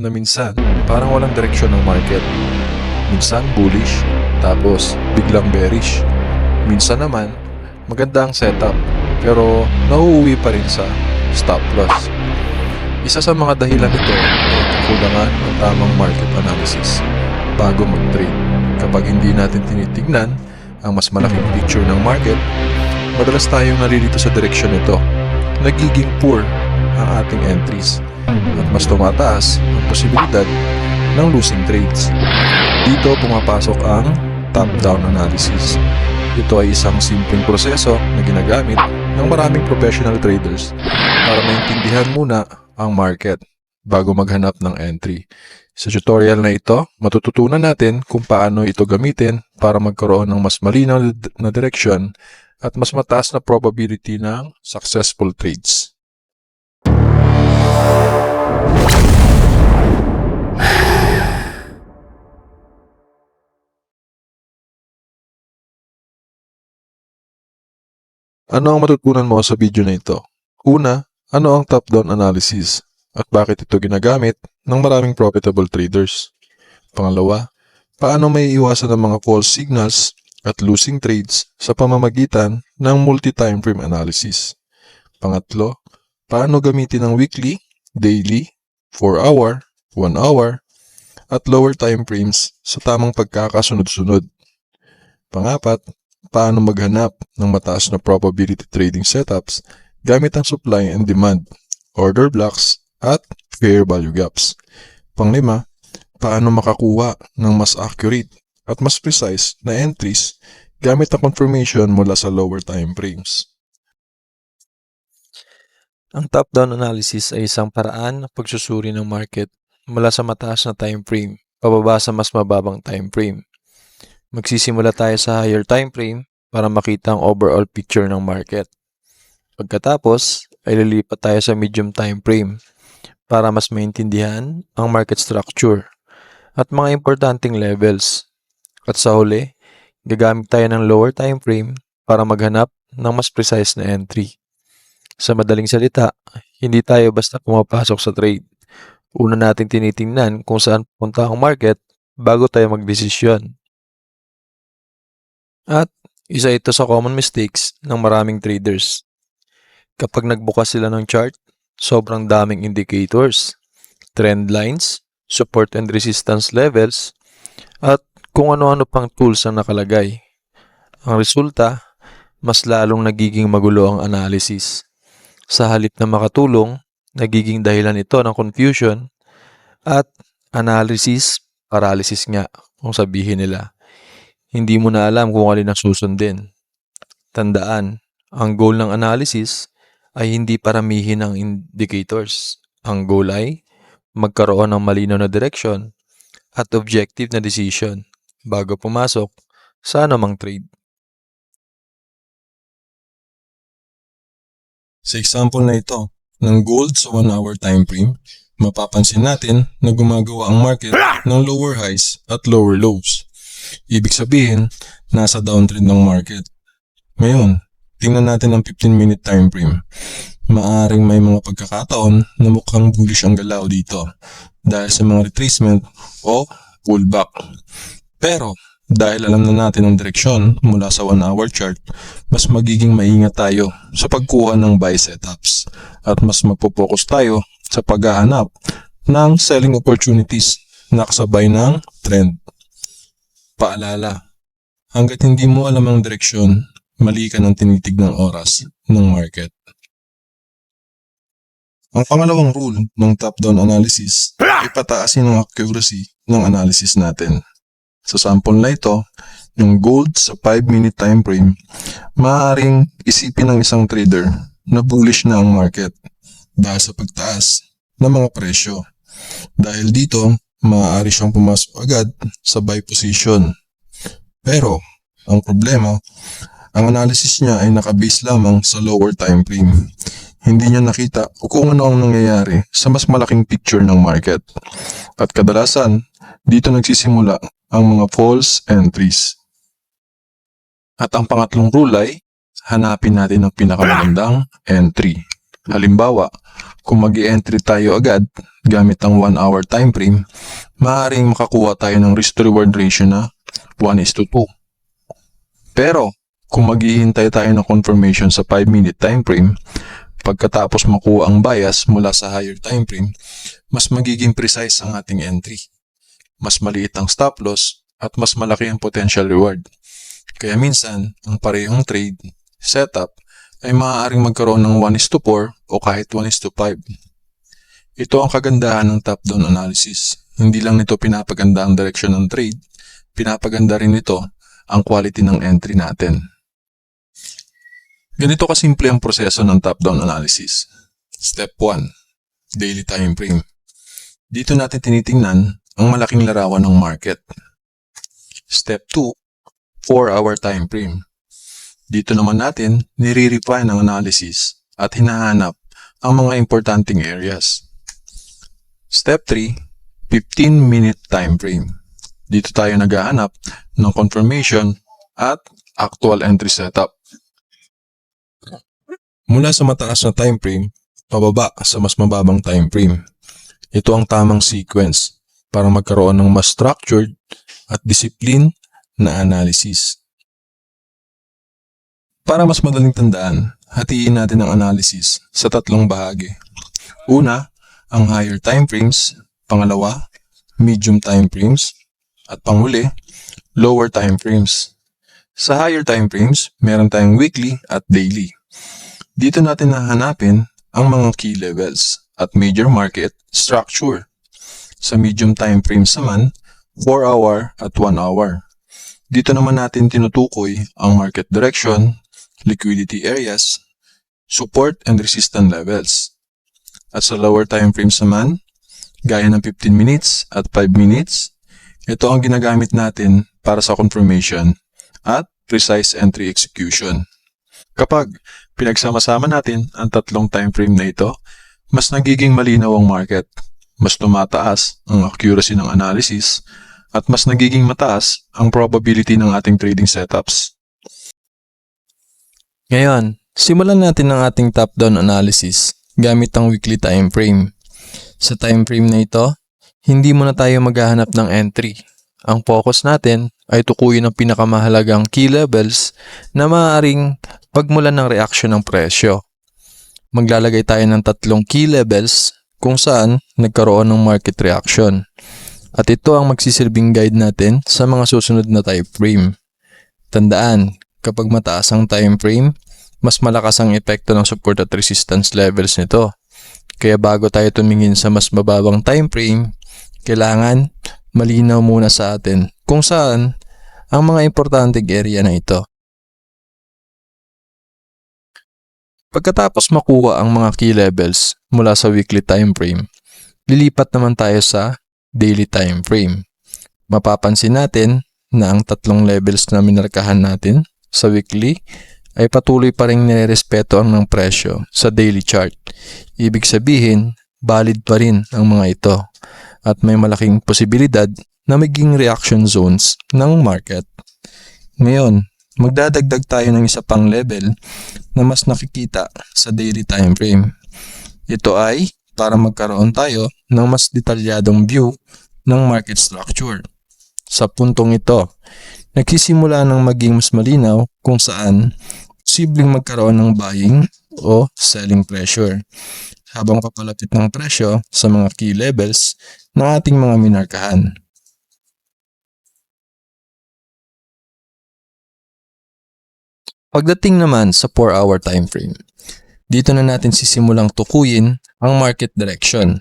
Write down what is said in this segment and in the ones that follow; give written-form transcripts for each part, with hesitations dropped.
na minsan parang walang direksyon ng market. Minsan bullish, tapos biglang bearish. Minsan naman, maganda ang setup, pero nauuwi pa rin sa stop loss. Isa sa mga dahilan nito ay kakulangan ng tamang market analysis bago mag-trade. Kapag hindi natin tinitignan ang mas malaking picture ng market, madalas tayong nalilito sa direksyon nito. Nagiging poor ang ating entries at mas tumataas ang posibilidad ng losing trades. Dito pumapasok ang top-down analysis. Ito ay isang simpleng proseso na ginagamit ng maraming professional traders para maintindihan muna ang market bago maghanap ng entry. Sa tutorial na ito, matututunan natin kung paano ito gamitin para magkaroon ng mas malinaw na direksyon at mas mataas na probability ng successful trades. Ano ang matutunan mo sa video na ito? Una, ano ang top-down analysis at bakit ito ginagamit ng maraming profitable traders? Pangalawa, paano may iwasan ang mga false signals at losing trades sa pamamagitan ng multi-time frame analysis? Pangatlo, paano gamitin ang weekly, daily, 4-hour, 1-hour, at lower time frames sa tamang pagkakasunod-sunod? Pangapat, paano maghanap ng mataas na probability trading setups gamit ang supply and demand, order blocks, at fair value gaps? Panglima, paano makakuha ng mas accurate at mas precise na entries gamit ang confirmation mula sa lower time frames? Ang top-down analysis ay isang paraan ng pagsusuri ng market mula sa mataas na time frame pababa sa mas mababang time frame. Magsisimula tayo sa higher time frame para makita ang overall picture ng market. Pagkatapos ay lilipat tayo sa medium time frame para mas maintindihan ang market structure at mga importanteng levels. At sa huli, gagamit tayo ng lower time frame para maghanap ng mas precise na entry. Sa madaling salita, hindi tayo basta pumapasok sa trade. Una natin tinitingnan kung saan pupunta ang market bago tayo magdesisyon. At isa ito sa common mistakes ng maraming traders. Kapag nagbukas sila ng chart, sobrang daming indicators, trend lines, support and resistance levels, at kung ano-ano pang tools ang nakalagay. Ang resulta, mas lalong nagiging magulo ang analysis. Sa halip na makatulong, nagiging dahilan ito ng confusion at analysis paralysis nga kung sabihin nila. Hindi mo na alam kung alin ang susundin. Tandaan, ang goal ng analysis ay hindi paramihin ang indicators. Ang goal ay magkaroon ng malinaw na direction at objective na decision bago pumasok sa anumang trade. Sa example na ito, ng gold sa 1-hour time frame, mapapansin natin na gumagawa ang market ng lower highs at lower lows. Ibig sabihin, nasa downtrend ng market. Ngayon, tingnan natin ang 15-minute time frame. Maaring may mga pagkakataon na mukhang bullish ang galaw dito dahil sa mga retracement o pullback. Pero, dahil alam na natin ang direksyon mula sa 1-hour chart, mas magiging maingat tayo sa pagkuha ng buy setups at mas magpo-focus tayo sa paghahanap ng selling opportunities na kasabay ng trend. Paalala, hanggat hindi mo alam ang direksyon, mali ka ng tinitignang oras ng market. Ang pangalawang rule ng top-down analysis ay pataasin ang accuracy ng analysis natin. Sa sample na ito, yung gold sa 5-minute time frame, maaaring isipin ng isang trader na bullish na ang market dahil sa pagtaas ng mga presyo. Dahil dito, maaari siyang pumasok agad sa buy position. Pero, ang problema, ang analysis niya ay nakabase lamang sa lower time frame. Hindi niya nakita kung ano ang nangyayari sa mas malaking picture ng market. At kadalasan, dito nagsisimula ang mga false entries. At ang pangatlong rule ay, hanapin natin ang pinakamagandang entry. Halimbawa, kung mag-i-entry tayo agad gamit ang 1 hour time frame, maaaring makakuha tayo ng risk to reward ratio na 1:2. Pero kung maghihintay tayo ng confirmation sa 5-minute time frame, pagkatapos makuha ang bias mula sa higher time frame, mas magiging precise ang ating entry. Mas maliit ang stop loss at mas malaki ang potential reward. Kaya minsan, ang parehong trade, setup, ay maaaring magkaroon ng 1:4 o kahit 1:5. Ito ang kagandahan ng top-down analysis. Hindi lang nito pinapaganda ang direksyon ng trade, pinapaganda rin nito ang quality ng entry natin. Ganito kasimple ang proseso ng top-down analysis. Step 1. Daily time frame. Dito natin tinitingnan ang malaking larawan ng market. Step 2. 4-hour time frame. Dito naman natin nire-refine ang analysis at hinahanap ang mga importanteng areas. Step 3. 15-minute time frame. Dito tayo naghahanap ng confirmation at actual entry setup. Mula sa mataas na time frame, pababa sa mas mababang time frame. Ito ang tamang sequence para magkaroon ng mas structured at discipline na analysis. Para mas madaling tandaan, hatiin natin ang analysis sa 3 bahagi. Una, ang higher time frames. Pangalawa, medium time frames. At panghuli, lower time frames. Sa higher time frames, meron tayong weekly at daily. Dito natin nahanapin ang mga key levels at major market structure. Sa medium time frames naman, 4 hour at 1 hour. Dito naman natin tinutukoy ang market direction, liquidity areas, support and resistance levels. At sa lower time frames naman, gaya ng 15 minutes at 5 minutes, ito ang ginagamit natin para sa confirmation at precise entry execution. Kapag pinagsama-sama natin ang 3 time frame na ito, mas nagiging malinaw ang market, mas tumataas ang accuracy ng analysis, at mas nagiging mataas ang probability ng ating trading setups. Ngayon, simulan natin ang ating top-down analysis gamit ang weekly time frame. Sa time frame na ito, hindi muna tayo maghahanap ng entry. Ang focus natin ay tukuyin ang pinakamahalagang key levels na maaaring pagmulan ng reaction ng presyo. Maglalagay tayo ng 3 key levels kung saan nagkaroon ng market reaction. At ito ang magsisilbing guide natin sa mga susunod na time frame. Tandaan, kapag mataas ang time frame, mas malakas ang epekto ng support at resistance levels nito. Kaya bago tayo tumingin sa mas mababang time frame, kailangan malinaw muna sa atin kung saan ang mga importanteng area na ito. Pagkatapos makuha ang mga key levels mula sa weekly time frame, lilipat naman tayo sa daily time frame. Mapapansin natin na ang 3 levels na minarkahan natin sa weekly ay patuloy pa rin nirerespeto ang ng presyo sa daily chart. Ibig sabihin, valid pa rin ang mga ito at may malaking posibilidad na maging reaction zones ng market. Ngayon, magdadagdag tayo ng isa pang level na mas nakikita sa daily time frame. Ito ay para magkaroon tayo ng mas detalyadong view ng market structure. Sa puntong ito, nagsisimula ng maging mas malinaw kung saan posibleng magkaroon ng buying o selling pressure habang papalapit ng presyo sa mga key levels ng ating mga minarkahan. Pagdating naman sa 4-hour time frame, dito na natin sisimulang tukuyin ang market direction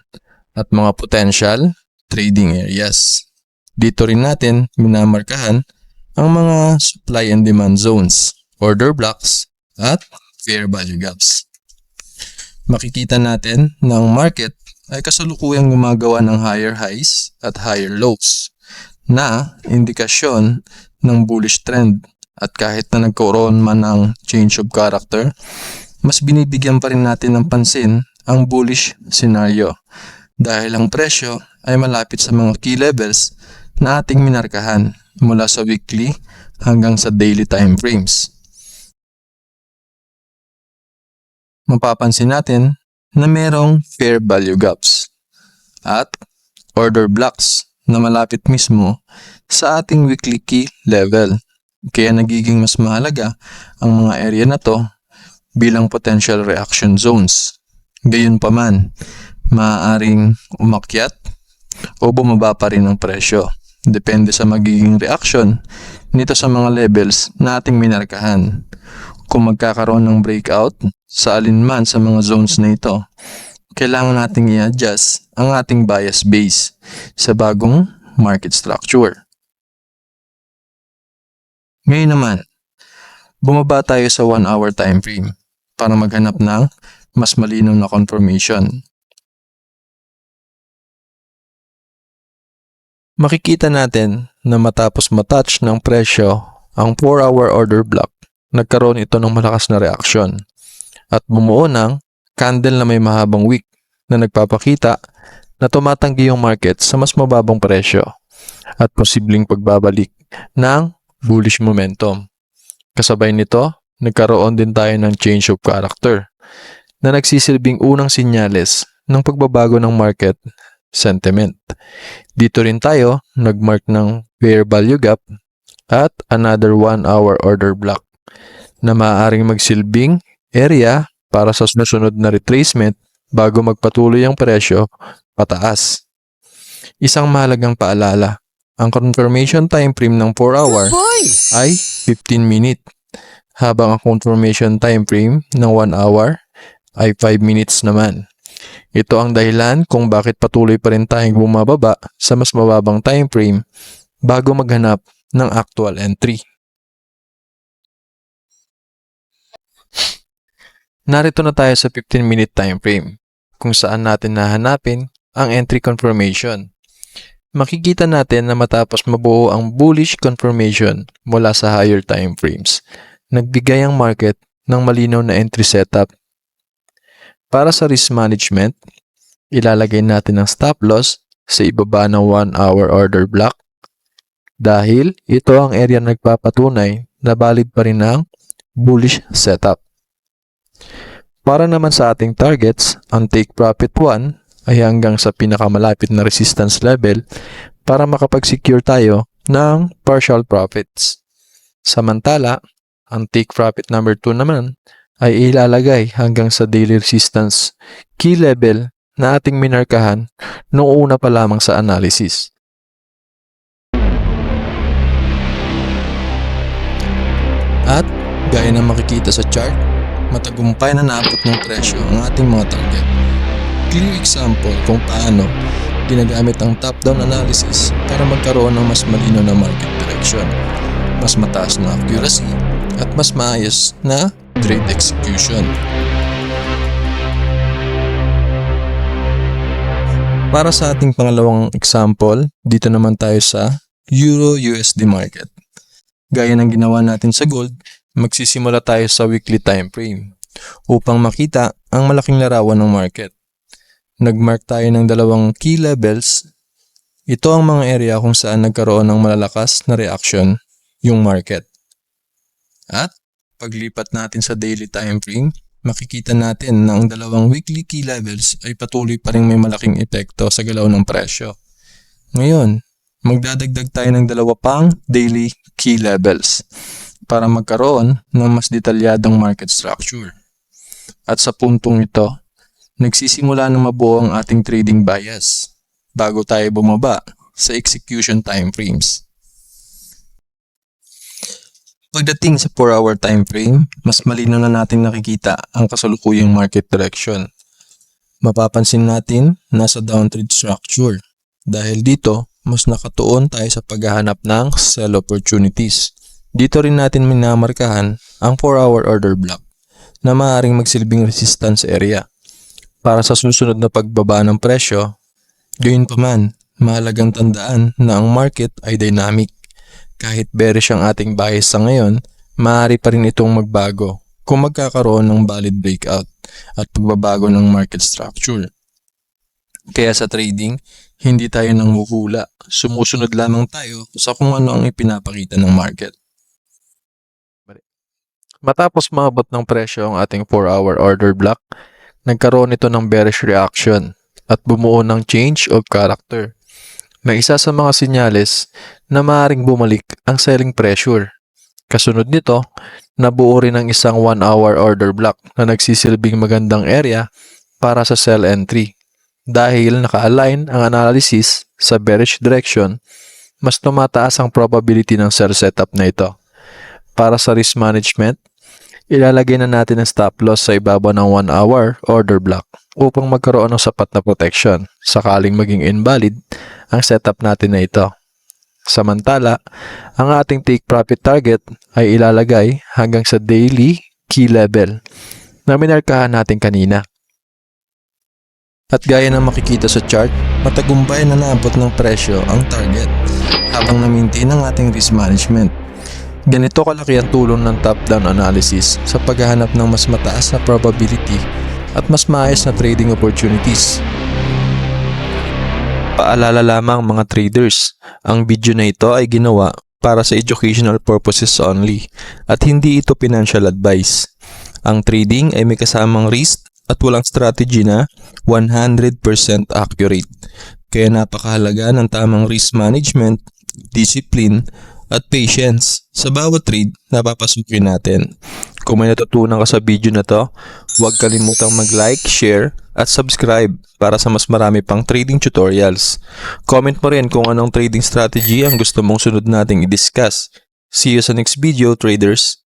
at mga potential trading areas. Dito rin natin minamarkahan ang mga supply and demand zones, order blocks, at fair value gaps. Makikita natin na ang market ay kasalukuyang gumagawa ng higher highs at higher lows na indikasyon ng bullish trend, at kahit na nagkaroon man ng change of character, mas binibigyan pa rin natin ng pansin ang bullish scenario dahil ang presyo ay malapit sa mga key levels na ating minarkahan mula sa weekly hanggang sa daily time frames. Mapapansin natin na merong fair value gaps at order blocks na malapit mismo sa ating weekly key level. Kaya nagiging mas mahalaga ang mga area na to bilang potential reaction zones. Gayunpaman, maaaring umakyat o bumaba pa rin ang presyo. Depende sa magiging reaction nito sa mga levels na ating minarkahan. Kung magkakaroon ng breakout sa alinman sa mga zones na ito, kailangan nating i-adjust ang ating bias base sa bagong market structure. Ngayon naman, bumaba tayo sa 1 hour time frame para maghanap ng mas malinaw na confirmation. Makikita natin na matapos matouch ng presyo ang 4-hour order block, nagkaroon ito ng malakas na reaksyon at bumuo ng candle na may mahabang wick na nagpapakita na tumatanggi yung market sa mas mababang presyo at posibleng pagbabalik ng bullish momentum. Kasabay nito, nagkaroon din tayo ng change of character na nagsisilbing unang sinyales ng pagbabago ng market sentiment. Dito rin tayo nagmark ng fair value gap at another 1 hour order block na maaaring magsilbing area para sa susunod na retracement bago magpatuloy ang presyo pataas. Isang mahalagang paalala, ang confirmation time frame ng 4 hour ay 15 minute, habang ang confirmation time frame ng 1 hour ay 5 minutes naman. Ito ang dahilan kung bakit patuloy pa rin tayong bumababa sa mas mababang time frame bago maghanap ng actual entry. Narito na tayo sa 15-minute time frame kung saan natin nahanapin ang entry confirmation. Makikita natin na matapos mabuo ang bullish confirmation mula sa higher time frames, nagbigay ang market ng malinaw na entry setup. Para sa risk management, ilalagay natin ang stop loss sa ibaba ng 1 hour order block dahil ito ang area na nagpapatunay na valid pa rin ang bullish setup. Para naman sa ating targets, ang take profit 1 ay hanggang sa pinakamalapit na resistance level para makapag-secure tayo ng partial profits. Samantala, ang take profit number 2 naman ay ilalagay hanggang sa daily resistance key level na ating minarkahan noong una pa lamang sa analysis. At gaya na makikita sa chart, matagumpay na naabot ng presyo ang ating mga target. Clear example kung paano ginagamit ang top-down analysis para magkaroon ng mas malinaw na market direction, mas mataas na accuracy, at mas maayos na trade execution. Para sa ating pangalawang example, dito naman tayo sa Euro-USD market. Gaya ng ginawa natin sa gold, magsisimula tayo sa weekly time frame upang makita ang malaking larawan ng market. Nagmark tayo ng dalawang key levels. Ito ang mga area kung saan nagkaroon ng malalakas na reaction yung market. At paglipat natin sa daily time frame, makikita natin na ang dalawang weekly key levels ay patuloy pa rin may malaking epekto sa galaw ng presyo. Ngayon, magdadagdag tayo ng dalawa pang daily key levels para magkaroon ng mas detalyadong market structure. At sa puntong ito, nagsisimula na mabuo ang ating trading bias bago tayo bumaba sa execution time frames. Pagdating sa 4-hour time frame, mas malinaw na natin nakikita ang kasalukuyang market direction. Mapapansin natin nasa downtrend structure dahil dito mas nakatuon tayo sa paghahanap ng sell opportunities. Dito rin natin minamarkahan ang 4-hour order block na maaaring magsilbing resistance area para sa susunod na pagbaba ng presyo. Gayunpaman, mahalagang tandaan na ang market ay dynamic. Kahit bearish ang ating bias sa ngayon, maaari pa rin itong magbago kung magkakaroon ng valid breakout at pagbabago ng market structure. Kaya sa trading, hindi tayo nanghuhula. Sumusunod lamang tayo sa kung ano ang ipinapakita ng market. Matapos maabot ng presyo ang ating 4-hour order block, nagkaroon ito ng bearish reaction at bumuo ng change of character na isa sa mga sinyales na maaaring bumalik ang selling pressure. Kasunod nito, nabuo rin ang isang 1-hour order block na nagsisilbing magandang area para sa sell entry. Dahil naka-align ang analysis sa bearish direction, mas tumataas ang probability ng sell setup na ito. Para sa risk management, ilalagay na natin ang stop loss sa ibabaw ng 1-hour order block upang magkaroon ng sapat na protection sakaling maging invalid ang setup natin na ito. Samantala, ang ating take profit target ay ilalagay hanggang sa daily key level na minarkahan natin kanina. At gaya ng makikita sa chart, matagumpay na naabot ng presyo ang target habang na-maintain ang ating risk management. Ganito kalaki ang tulong ng top-down analysis sa paghahanap ng mas mataas na probability at mas maayos na trading opportunities. Paalala lamang mga traders, ang video na ito ay ginawa para sa educational purposes only at hindi ito financial advice. Ang trading ay may kasamang risk at walang strategy na 100% accurate. Kaya napakahalaga ng tamang risk management, discipline, at patience sa bawat trade na papasukin natin. Kung may natutunan ka sa video na to, huwag kalimutang mag-like, share, at subscribe para sa mas marami pang trading tutorials. Comment mo rin kung anong trading strategy ang gusto mong sunod nating i-discuss. See you sa next video, traders!